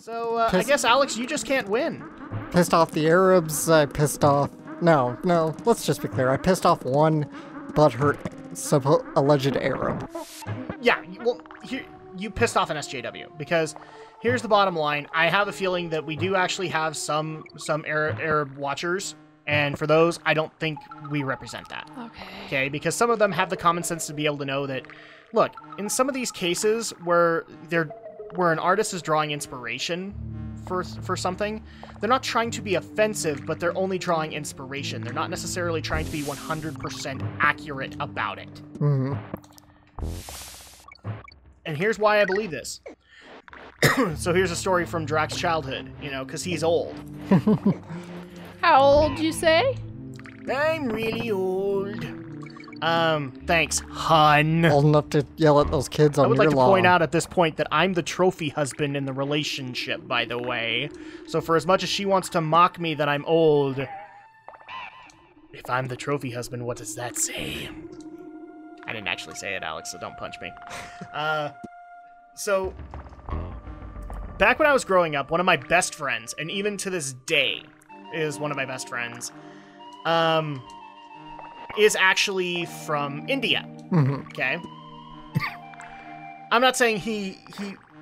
So, I guess, Alex, you just can't win. Pissed off the Arabs, I pissed off... No, let's just be clear. I pissed off one butthurt alleged Arab. Yeah, well, you pissed off an SJW, because here's the bottom line. I have a feeling that we do actually have some Arab watchers, and for those, I don't think we represent that. Okay, because some of them have the common sense to be able to know that, look, in some of these cases where an artist is drawing inspiration for something, they're not trying to be offensive, but they're only drawing inspiration. They're not necessarily trying to be 100% accurate about it. Mm-hmm. And here's why I believe this. So here's a story from Drak's childhood, because he's old. How old you say? I'm really old. Thanks, hun. Old enough to yell at those kids on your lawn. I would like to point out at this point that I'm the trophy husband in the relationship, by the way. So for as much as she wants to mock me that I'm old, if I'm the trophy husband, what does that say? I didn't actually say it, Alex, so don't punch me. So, back when I was growing up, one of my best friends, and even to this day is one of my best friends, is actually from India. Mm-hmm. Okay? I'm not saying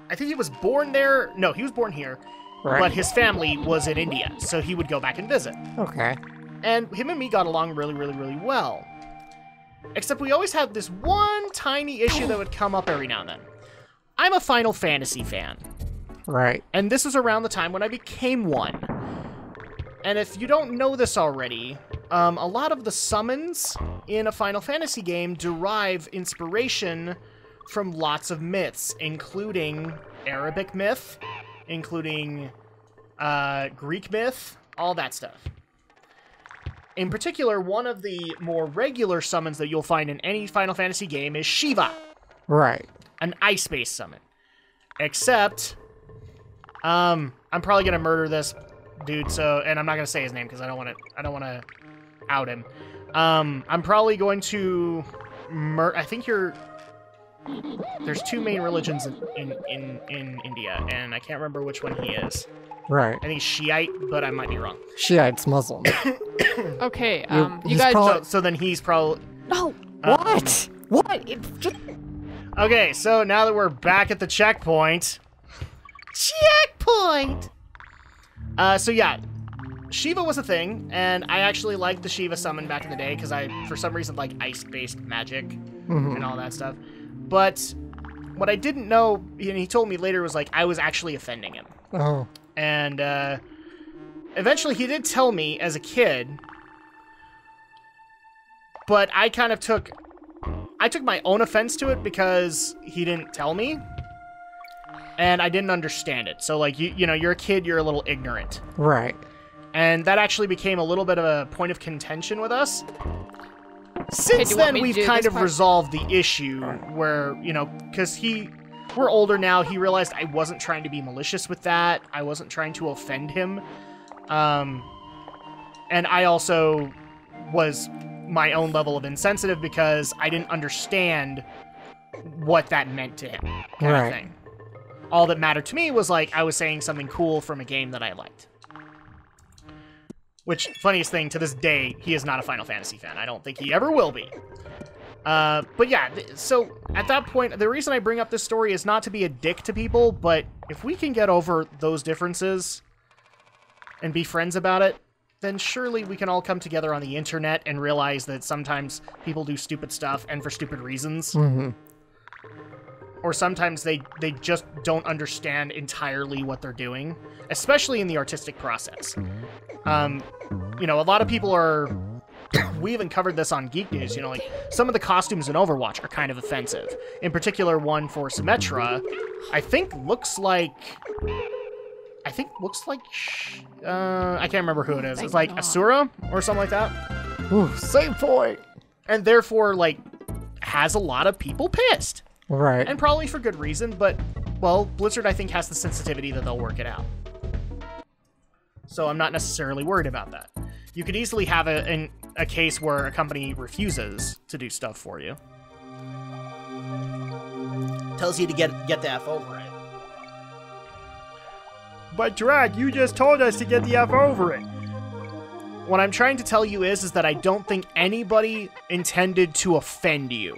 I think he was born there. No, he was born here. Right. But his family was in India, so he would go back and visit. Okay. And him and me got along really, really, really well. Except we always had this one tiny issue that would come up every now and then. I'm a Final Fantasy fan. Right. And this is around the time when I became one. And if you don't know this already, a lot of the summons in a Final Fantasy game derive inspiration from lots of myths, including Arabic myth, including Greek myth, all that stuff. In particular, one of the more regular summons that you'll find in any Final Fantasy game is Shiva. Right. An ice-based summon. Except, I'm probably gonna murder this dude, and I'm not gonna say his name because I don't want to out him. I'm probably going to I think there's two main religions in India, and I can't remember which one he is. Right. I think he's Shiite, but I might be wrong. Shiite's Muslim. Okay, you guys... probably... So then he's probably... No! What? What? Okay, so now that we're back at the checkpoint... So yeah, Shiva was a thing, and I actually liked the Shiva summon back in the day, because I, for some reason, like ice-based magic and all that stuff. But what I didn't know, and he told me later, was like, I was actually offending him. Oh. And eventually he did tell me as a kid, but I kind of took my own offense to it because he didn't tell me, and I didn't understand it. So like, you know, you're a kid, you're a little ignorant. Right. And that actually became a little bit of a point of contention with us. Since then, we've kind of resolved the issue where, you know, because we're older now, he realized I wasn't trying to be malicious with that. I wasn't trying to offend him. And I also was my own level of insensitive because I didn't understand what that meant to him, kind of thing. All that mattered to me was, like, I was saying something cool from a game that I liked. Which, funniest thing, to this day, he is not a Final Fantasy fan. I don't think he ever will be. But yeah, so at that point, the reason I bring up this story is not to be a dick to people, but if we can get over those differences and be friends about it, then surely we can all come together on the internet and realize that sometimes people do stupid stuff and for stupid reasons. Mm-hmm. Or sometimes they just don't understand entirely what they're doing, especially in the artistic process. You know, a lot of people are... We even covered this on Geek News, you know, like, some of the costumes in Overwatch are kind of offensive. In particular, one for Symmetra, I think looks like... I can't remember who it is. It's like Asura or something like that. Ooh, save point! And therefore, like, has a lot of people pissed. Right. And probably for good reason, but, well, Blizzard, I think, has the sensitivity that they'll work it out. So I'm not necessarily worried about that. You could easily have a case where a company refuses to do stuff for you. Tells you to get the F over it. but Drak, you just told us to get the F over it. What I'm trying to tell you is that I don't think anybody intended to offend you.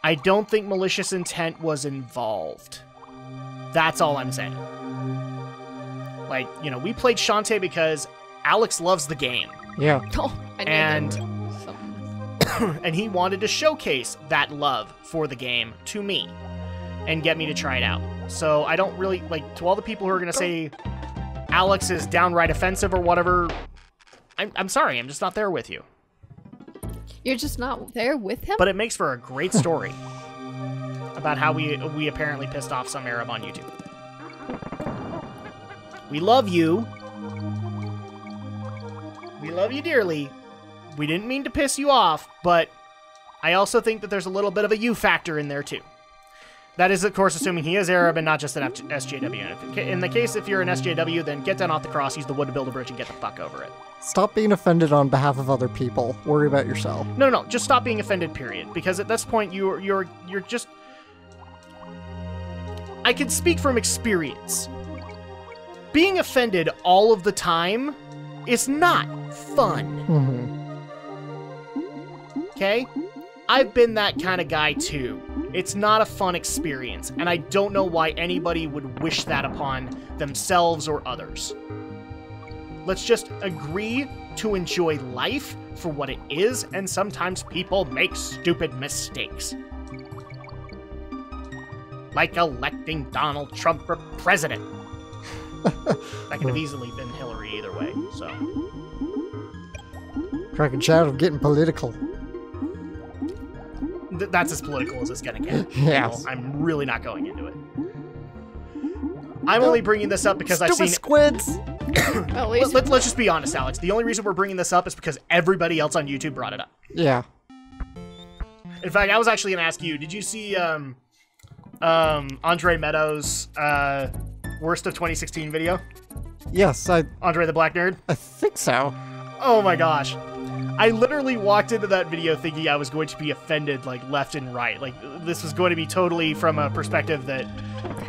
I don't think malicious intent was involved. That's all I'm saying. Like, you know, we played Shantae because Alex loves the game. Yeah. Oh, I And something. and he wanted to showcase that love for the game to me and get me to try it out. So I don't really, like, to all the people who are going to say Alex is downright offensive or whatever, I'm sorry, I'm just not there with you. You're just not there with him? But it makes for a great story about how we apparently pissed off some Arab on YouTube. We love you. We love you dearly. We didn't mean to piss you off, but I also think that there's a little bit of a you factor in there too. That is, of course, assuming he is Arab and not just an SJW. In the case, if you're an SJW, then get down off the cross, use the wood to build a bridge, and get the fuck over it. Stop being offended on behalf of other people. Worry about yourself. No, just stop being offended, period. Because at this point, you're just... I can speak from experience. Being offended all of the time is not fun. Okay? I've been that kind of guy too. It's not a fun experience, and I don't know why anybody would wish that upon themselves or others. Let's just agree to enjoy life for what it is, and sometimes people make stupid mistakes. Like electing Donald Trump for president. That could have easily been Hillary either way, so. Cracking shadow, getting political. That's as political as it's gonna get. Yes. I'm really not going into it. I'm only bringing this up because I've seen... squids! At least Let's just be honest, Alex. The only reason we're bringing this up is because everybody else on YouTube brought it up. Yeah. In fact, I was actually gonna ask you, did you see Andre Meadows' worst of 2016 video? Yes, Andre the Black Nerd? I think so. Oh my gosh. I literally walked into that video thinking I was going to be offended, like, left and right. Like, this was going to be totally from a perspective that...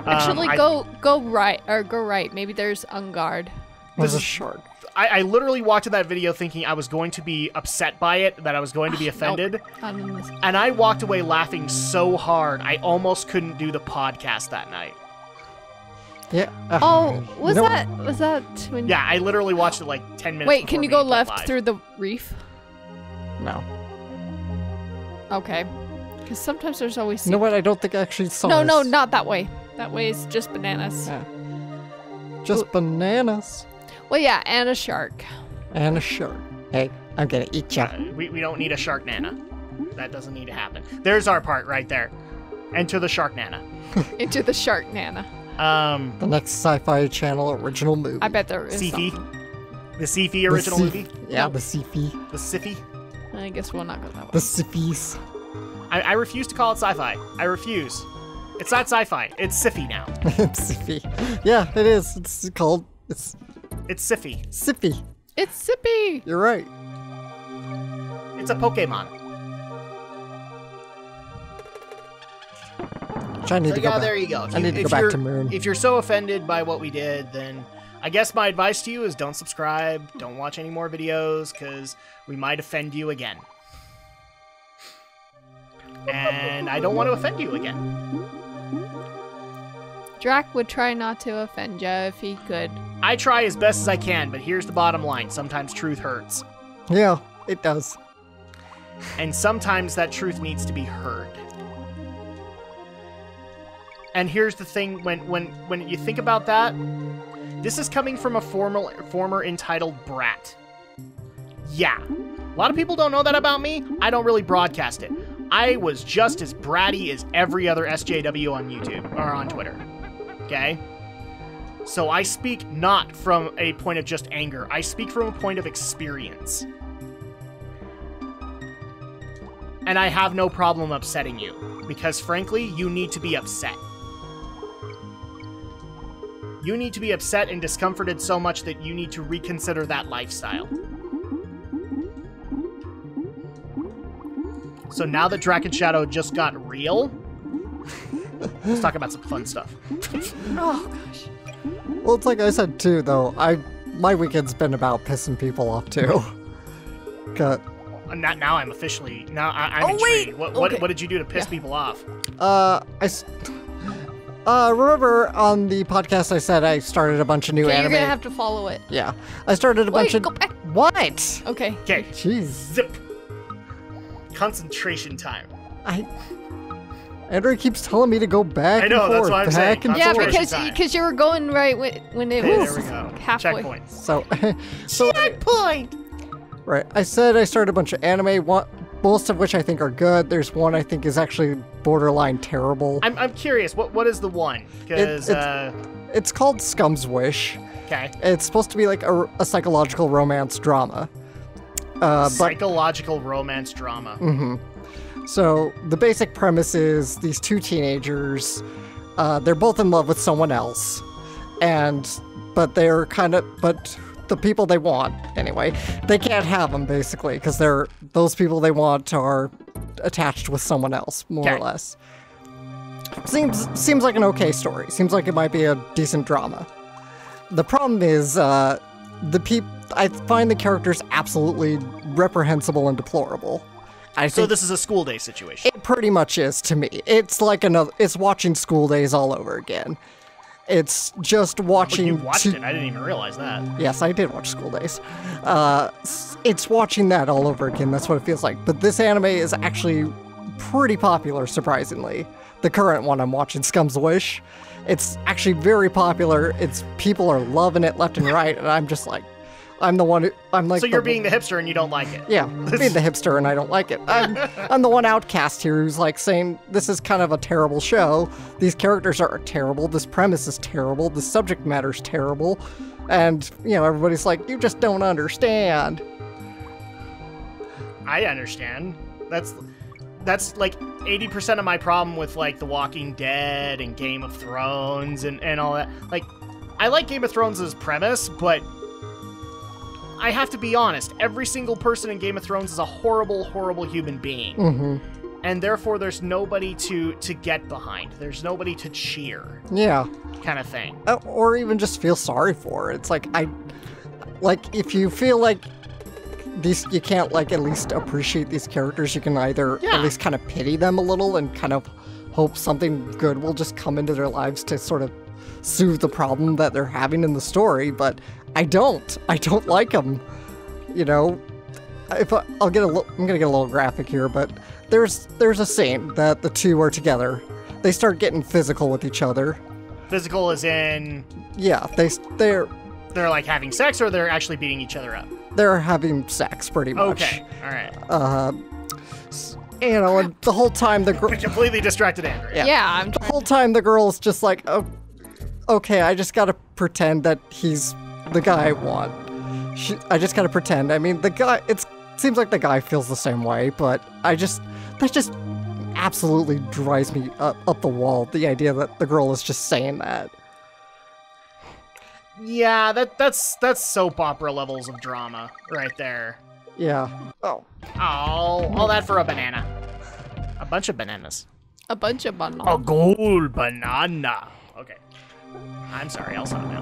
actually, go right. Maybe there's Ungard. This is short. I literally walked to that video thinking I was going to be upset by it, that I was going to be offended. Nope. And I walked away laughing so hard, I almost couldn't do the podcast that night. Yeah. Was that when... Yeah, I literally watched it like 10 minutes Wait, can you go before left live. through the reef? No. Okay. Because sometimes there's always... You know what? I don't think I actually saw No, this. not that way. That way is just bananas. Yeah. Just bananas. Well, yeah, and a shark. And a shark. Hey, I'm gonna eat ya. We don't need a shark nana. That doesn't need to happen. There's our part right there. Enter the shark nana. Into the shark nana. The next Sci-Fi Channel original movie. I bet there is Sifi. something. The Sifi original movie? Yeah, the Sifi. The Sifi? I guess we'll not go that way. The Sifis. I refuse to call it sci-fi. I refuse. It's not sci-fi. It's Sifi now. Sifi. Yeah, it is. It's called... It's Sifi. Sifi. It's Sippy! You're right. It's a Pokemon. I need to go back. There you go. I need to go back to Moon. If you're so offended by what we did, then I guess my advice to you is don't subscribe, don't watch any more videos, because we might offend you again. And I don't want to offend you again. Drak would try not to offend you if he could. I try as best as I can, but here's the bottom line. Sometimes truth hurts. Yeah, it does. And sometimes that truth needs to be heard. And here's the thing, when you think about that, this is coming from a former entitled brat. Yeah. A lot of people don't know that about me. I don't really broadcast it. I was just as bratty as every other SJW on YouTube, or on Twitter. Okay? So I speak not from a point of just anger. I speak from a point of experience. And I have no problem upsetting you. Because frankly, you need to be upset. You need to be upset and discomforted so much that you need to reconsider that lifestyle. So now that Drak and Shadow just got real, let's talk about some fun stuff. Oh, gosh. Well, it's like I said too, though. My weekend's been about pissing people off too. Now I'm officially I'm intrigued. Wait! What did you do to piss people off? Remember on the podcast I said I started a bunch of new anime? You're gonna have to follow it. Yeah. I started a bunch of... Go back. What? Okay. Okay. Jeez. Zip. Concentration time. Andrew keeps telling me to go back I know, and that's forth, what I'm saying. back and Yeah, forth. because you were going right when it Okay, was there we go. halfway. Checkpoint. So Checkpoint! right, I said I started a bunch of anime, most of which I think are good. There's one I think is actually borderline terrible. I'm curious, what is the one? Because, It's called Scum's Wish. okay. It's supposed to be like a psychological romance drama. Psychological romance drama. So the basic premise is these two teenagers, they're both in love with someone else, but the people they want, anyway, they can't have them basically, because those people they want are attached with someone else, more or less. Seems like an okay story. Seems like it might be a decent drama. The problem is, I find the characters absolutely reprehensible and deplorable. So this is a school day situation. It pretty much is to me. It's like it's watching School Days all over again. It's just watching... You watched it, I didn't even realize that. Yes, I did watch School Days. It's watching that all over again, that's what it feels like. But this anime is actually pretty popular, surprisingly. The current one I'm watching, Scum's Wish. It's actually very popular. People are loving it left and right, and I'm just like... I'm like... So you're being the hipster and you don't like it? Yeah, being the hipster and I don't like it. I'm the one outcast here who's like saying, this is kind of a terrible show. These characters are terrible. This premise is terrible. The subject matter's terrible. And, everybody's like, you just don't understand. I understand. That's like 80% of my problem with like The Walking Dead and Game of Thrones and all that. Like, I like Game of Thrones' premise, but I have to be honest, every single person in Game of Thrones is a horrible, horrible human being. And therefore there's nobody to get behind. There's nobody to cheer. Yeah. Kind of thing. Or even just feel sorry for. It's like, if you feel like you can't at least appreciate these characters, you can either at least kind of pity them a little and kind of hope something good will just come into their lives to sort of soothe the problem that they're having in the story, but I don't like them. I'm gonna get a little graphic here, but there's a scene that the two are together. They start getting physical with each other. Physical as in... Yeah, they're like having sex, or they're actually beating each other up? They're having sex, pretty much. Okay, alright. And the whole time the girl... Completely distracted Andrew. Yeah, the whole time the girl's just like, oh, okay, I just gotta pretend that he's the guy I want. I just gotta pretend. I mean, the guy, it seems like the guy feels the same way, but that just absolutely drives me up the wall, the idea that the girl is just saying that. Yeah, that's soap opera levels of drama right there. Yeah. Oh, all that for a banana. A bunch of bananas. A bunch of bananas. A gold banana. Okay. I'm sorry, I'll stop now.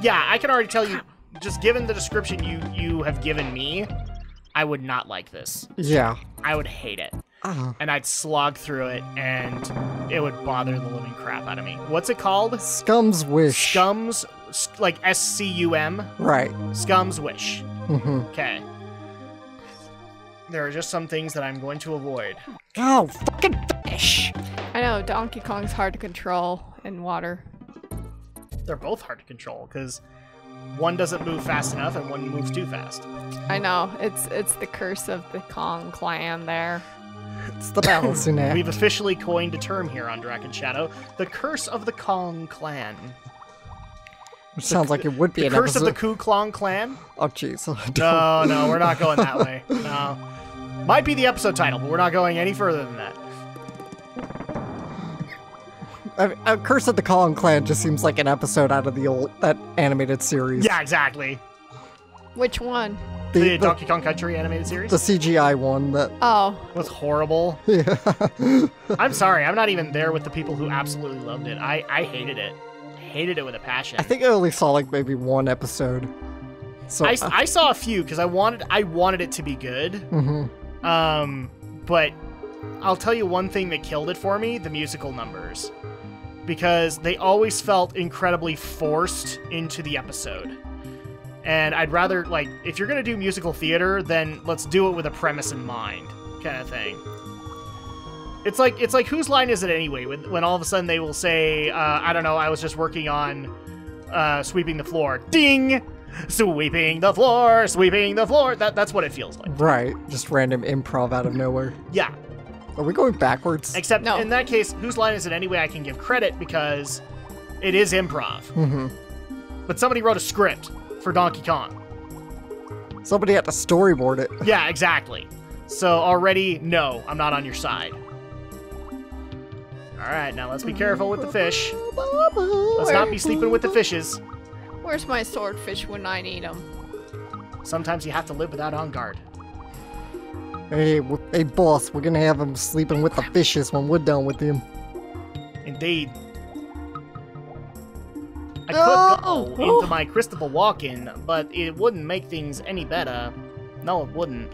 Yeah, I can already tell you, just given the description you have given me, I would not like this. Yeah. I would hate it. And I'd slog through it, and it would bother the living crap out of me. What's it called? Scum's Wish. Scum's, like SCUM? Right. Scum's Wish. Okay. There are just some things that I'm going to avoid. Oh, fucking fish! I know, Donkey Kong's hard to control in water. They're both hard to control, because one doesn't move fast enough and one moves too fast. I know, it's the curse of the Kong clan there. It's the balancing act. We've officially coined a term here on Drak and Shadow, the curse of the Kong clan. Which sounds like it would be an curse episode. of the Ku Klong clan? Oh, jeez. No, we're not going that way. No. Might be the episode title, but we're not going any further than that. Curse of the Kong Clan just seems like an episode out of that animated series. Yeah, exactly. Which one? The Donkey Kong Country animated series? The CGI one that... Oh. Was horrible. Yeah. I'm sorry, I'm not even there with the people who absolutely loved it. I hated it. hated it with a passion. I think I only saw like maybe one episode. So I saw a few because I wanted it to be good. But I'll tell you one thing that killed it for me: the musical numbers, because they always felt incredibly forced into the episode. And I'd rather, like, if you're gonna do musical theater, then let's do it with a premise in mind, kind of thing. It's like whose line is it anyway? When all of a sudden they will say, I don't know, I was just working on sweeping the floor. Ding! Sweeping the floor, sweeping the floor. That's what it feels like. Right, just random improv out of nowhere. Yeah. Are we going backwards? Except in that case, whose line is it anyway? I can give credit because it is improv. But somebody wrote a script for Donkey Kong. Somebody had to storyboard it. Yeah, exactly. So already, no, I'm not on your side. All right, now let's be careful with the fish. Let's not be sleeping with the fishes. Where's my swordfish when I need them? Sometimes you have to live without on guard. Hey, boss, we're gonna have him sleeping with the fishes when we're done with him. Indeed. I could go into my crystal walk-in, but it wouldn't make things any better. No, it wouldn't.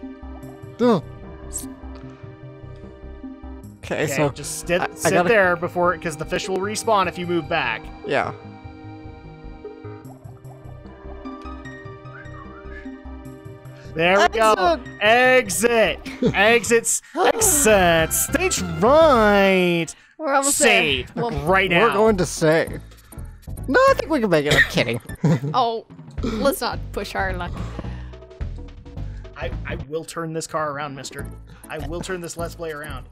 Okay, so just sit there before, because the fish will respawn if you move back. Yeah. There we go. Exit. Exit. Stage right. We're almost save there. Right now. We're going to save. No, I think we can make it. I'm kidding. Oh, let's not push our luck. I will turn this car around, mister. I will turn this Let's Play around.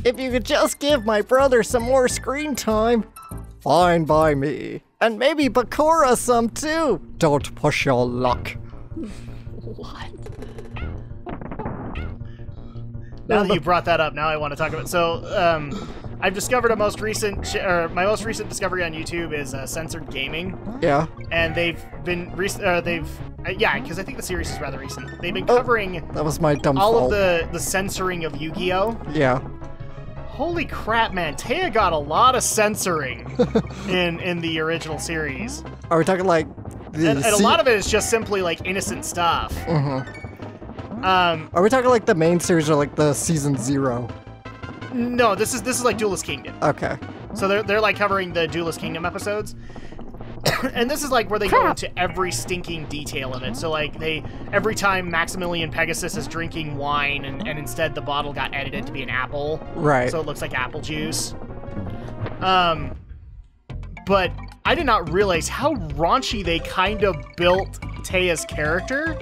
If you could just give my brother some more screen time, fine by me. And maybe Bakura some too. Don't push your luck. What? Now that you brought that up, now I want to talk about it. So, I've discovered my most recent discovery on YouTube is censored gaming. Yeah. And they've been yeah, because I think the series is rather recent. They've been covering that was my dumb all fault. of the censoring of Yu-Gi-Oh. Yeah. Holy crap, man! Taya got a lot of censoring in the original series. Are we talking like and a lot of it is just simply like innocent stuff. Are we talking like the main series or like the season 0? No, this is like Duelist Kingdom. Okay. So they're like covering the Duelist Kingdom episodes. And this is like where they go into every stinking detail of it. So like every time Maximilian Pegasus is drinking wine and instead the bottle got edited to be an apple. Right. So it looks like apple juice. But I did not realize how raunchy they kind of built Taya's character,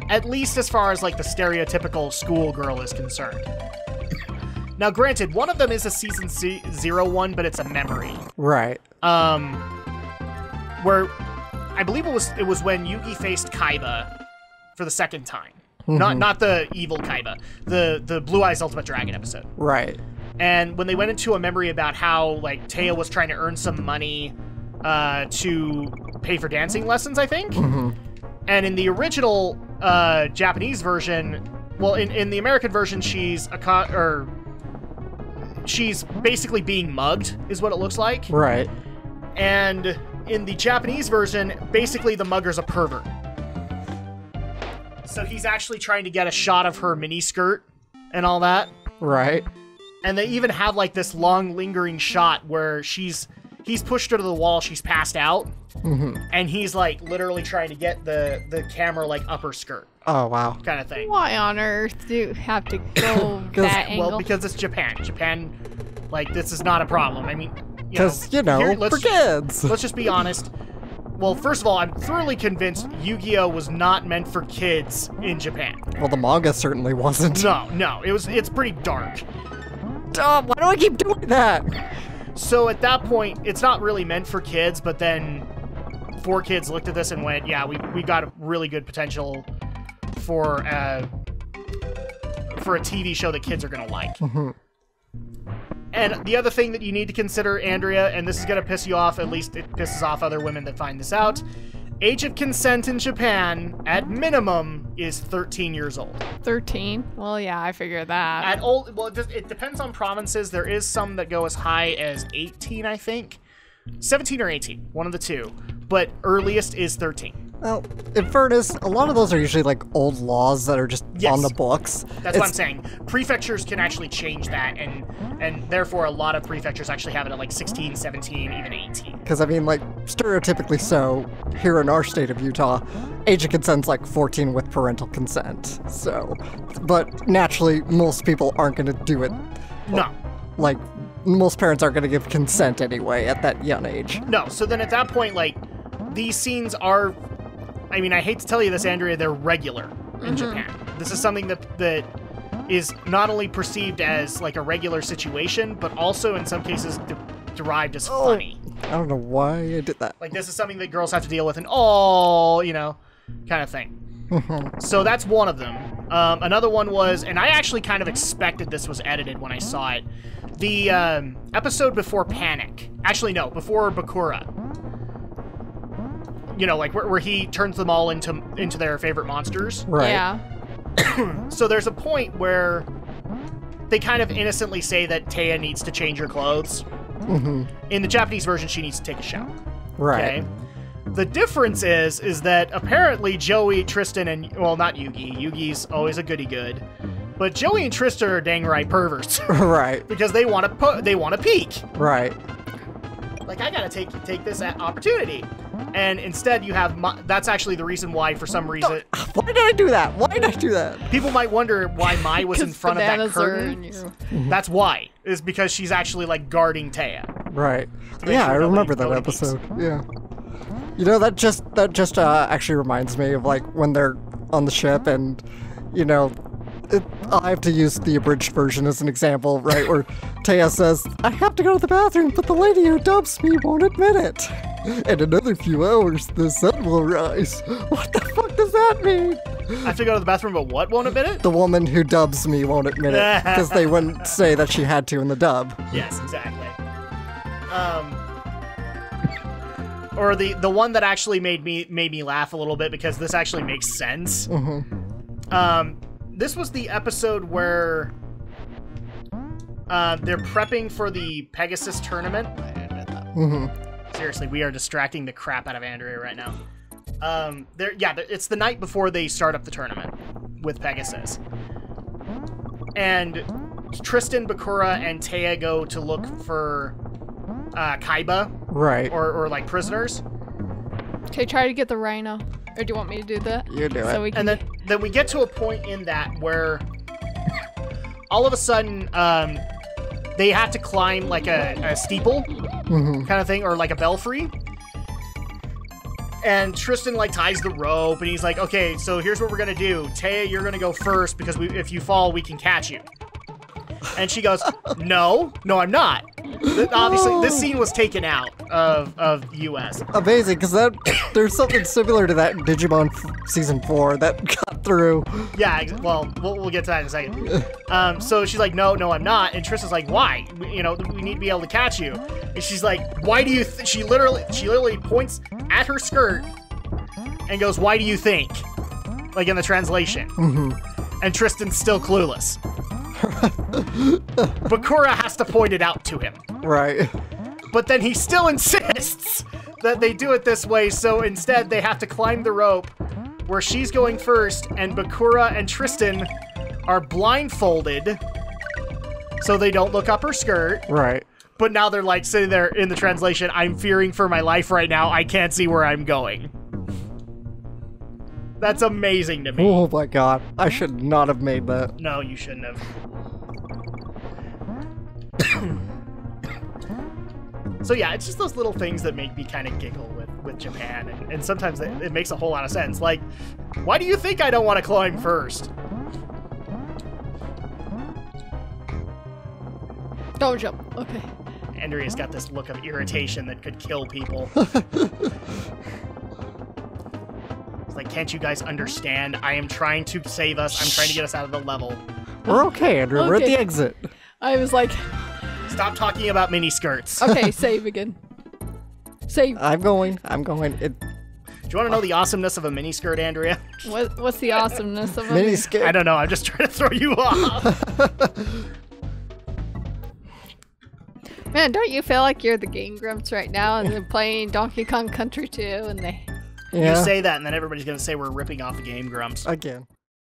at least as far as like the stereotypical schoolgirl is concerned. Now, granted, one of them is a season 0 one, but it's a memory. Right. Where I believe it was when Yugi faced Kaiba for the second time. Not the evil Kaiba, the Blue Eyes Ultimate Dragon episode. Right. And when they went into a memory about how like Taya was trying to earn some money to pay for dancing lessons, I think. And in the original Japanese version, well, in the American version, she's basically being mugged, is what it looks like. Right. And in the Japanese version, basically the mugger's a pervert. So he's actually trying to get a shot of her miniskirt and all that. Right. And they even have like this long lingering shot where he's pushed her to the wall, she's passed out. And he's like literally trying to get the camera like up her skirt. Oh, wow. Kind of thing. Why on earth do you have to go that angle? Well, because it's Japan. Japan, like, this is not a problem. I mean, because, for kids. Let's just be honest. Well, first of all, I'm thoroughly convinced Yu-Gi-Oh! Was not meant for kids in Japan. Well, the manga certainly wasn't. No. It's pretty dark. Why do I keep doing that? So at that point, it's not really meant for kids, but then 4 kids looked at this and went, yeah, we got a really good potential for a TV show that kids are going to like. And the other thing that you need to consider, Andrea, and this is going to piss you off, at least it pisses off other women that find this out, age of consent in Japan, at minimum, is 13 years old. 13? Well, yeah, I figured that. Well, it depends on provinces. There is some that go as high as 18, I think. 17 or 18, one of the two, but earliest is 13. Well, in fairness, a lot of those are usually like old laws that are just on the books. That's what I'm saying. Prefectures can actually change that, and therefore a lot of prefectures actually have it at like 16, 17, even 18. Because I mean, like, stereotypically so, here in our state of Utah, age of consent's like 14 with parental consent. So, but naturally, most people aren't going to do it. No. Like, most parents aren't going to give consent anyway at that young age. No, so then at that point, like, these scenes are, I mean, I hate to tell you this, Andrea, they're regular in Japan. This is something that is not only perceived as like a regular situation, but also in some cases derived as funny. I don't know why I did that. Like, this is something that girls have to deal with, and you know, kind of thing. So that's one of them. Another one was, and I actually kind of expected this was edited when I saw it, the episode before Panic. Actually, no, before Bakura. You know, like where he turns them all into their favorite monsters. Right. Yeah. So there's a point where they kind of innocently say that Taya needs to change her clothes. In the Japanese version, she needs to take a shower. Right. Okay? The difference is that apparently Joey, Tristan, and, well, not Yugi. Yugi's always a goody-good. But Joey and Tristan are dang right perverts. Right. Because they want to peek. Right. Like, I gotta take this opportunity. And instead you have, that's actually the reason why, for some reason... Why did I do that? Why did I do that? People might wonder why Mai was in front of that curtain. That's why. Is because she's actually, like, guarding Taya. Right. Yeah, I remember that episode. Yeah. You know, that just actually reminds me of, like, when they're on the ship and, you know, I have to use the abridged version as an example, right, where Taya says, I have to go to the bathroom, but the lady who dubs me won't admit it. In another few hours, the sun will rise. What the fuck does that mean? I have to go to the bathroom, but what won't admit it? The woman who dubs me won't admit it, because they wouldn't say that she had to in the dub. Yes, exactly. Or the one that actually made me laugh a little bit, because this actually makes sense. This was the episode where they're prepping for the Pegasus tournament. Seriously, we are distracting the crap out of Andrea right now. It's the night before they start up the tournament with Pegasus. And Tristan, Bakura, and Taya go to look for Kaiba. Right. Or like prisoners. Okay, try to get the rhino. Or do you want me to do that? You do it. And then we get to a point in that where all of a sudden they have to climb like a steeple kind of thing, or like a belfry. And Tristan like ties the rope, and he's like, okay, so here's what we're gonna do. Taya, you're gonna go first, because if you fall, we can catch you. And she goes, no, I'm not. Obviously, this scene was taken out of US. Amazing, because there's something similar to that in Digimon Season 4 that got through. Yeah, well, we'll get to that in a second. So she's like, no, I'm not. And Tristan's like, why? You know, we need to be able to catch you. And she's like, why do you... She literally points at her skirt and goes, why do you think? Like in the translation. And Tristan's still clueless. Bakura has to point it out to him. Right. But then he still insists that they do it this way, so instead they have to climb the rope where she's going first, and Bakura and Tristan are blindfolded so they don't look up her skirt. Right. But now they're like sitting there in the translation, I'm fearing for my life right now, I can't see where I'm going. That's amazing to me. Oh my god, I should not have made that. No, you shouldn't have. So yeah, it's just those little things that make me kind of giggle with Japan, and sometimes it makes a whole lot of sense. Like, why do you think I don't want to climb first? Don't jump. Okay. Andrea's got this look of irritation that could kill people. It's like, can't you guys understand? I am trying to save us. I'm trying to get us out of the level. We're okay, Andrew. We're at the exit. I was like... Stop talking about mini skirts. Okay, save again. Save. I'm going. Do you want to know the awesomeness of a mini skirt, Andrea? What's the awesomeness of a mini skirt? I don't know. I'm just trying to throw you off. Man, Man, don't you feel like you're the Game Grumps right now and they're playing Donkey Kong Country 2 and they... You say that and then everybody's going to say we're ripping off the Game Grumps. Again.